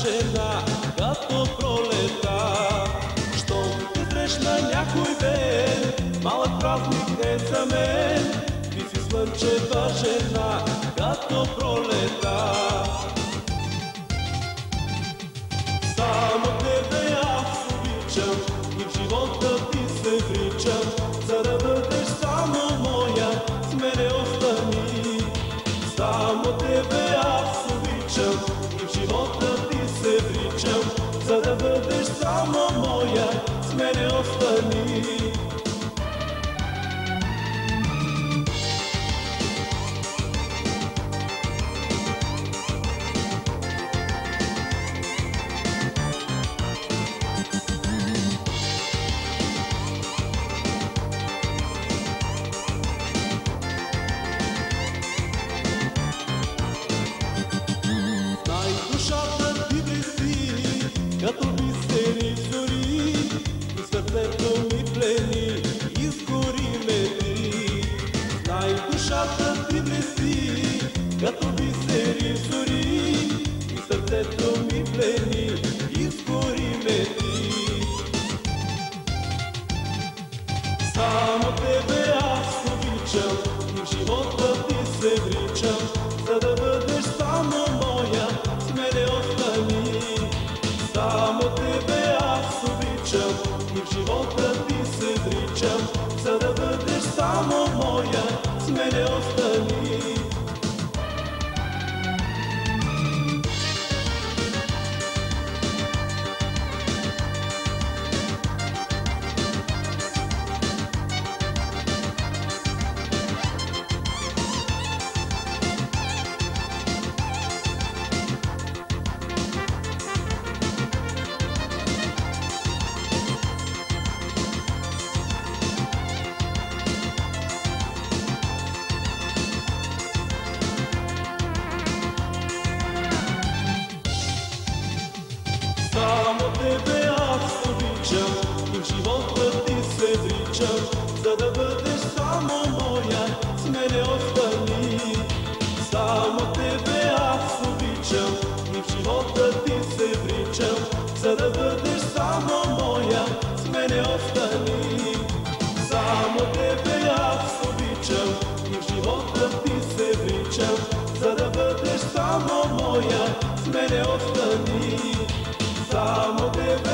жена, като пролета. Щом те срещна някой ден, малък празник е за мен. Ти си слънчева жена, като пролета. Само тебе аз обичам и в живота ти се вричам. За да бъдеш само моя, с мене остани. Само тебе аз обичам и в живота ти се вричам. За да бъдеш само моя, с мене остани. Душата ти блести, като бисери зори, и сърцето ми плени, изгори ме ти. Знай, душата ти блести, като бисери зори, и сърцето ми плени, изгори ме ти. Само тебе аз обичам и в живота ти се вричам. За да бъдеш само моя, с мене остани. Само тебе аз обичам и в живота ти се вричам. За да бъдеш само моя, с мене остани. Само тебе аз обичам и в живота ти се вричам. За да бъдеш само моя, с мене остани. Само тебе аз обичам и в живота ти се вричам. За да бъдеш само моя, с мене остани. Само тебе аз обичам и в живота ти се вричам. За да бъдеш само моя, с мене остани. Само тебе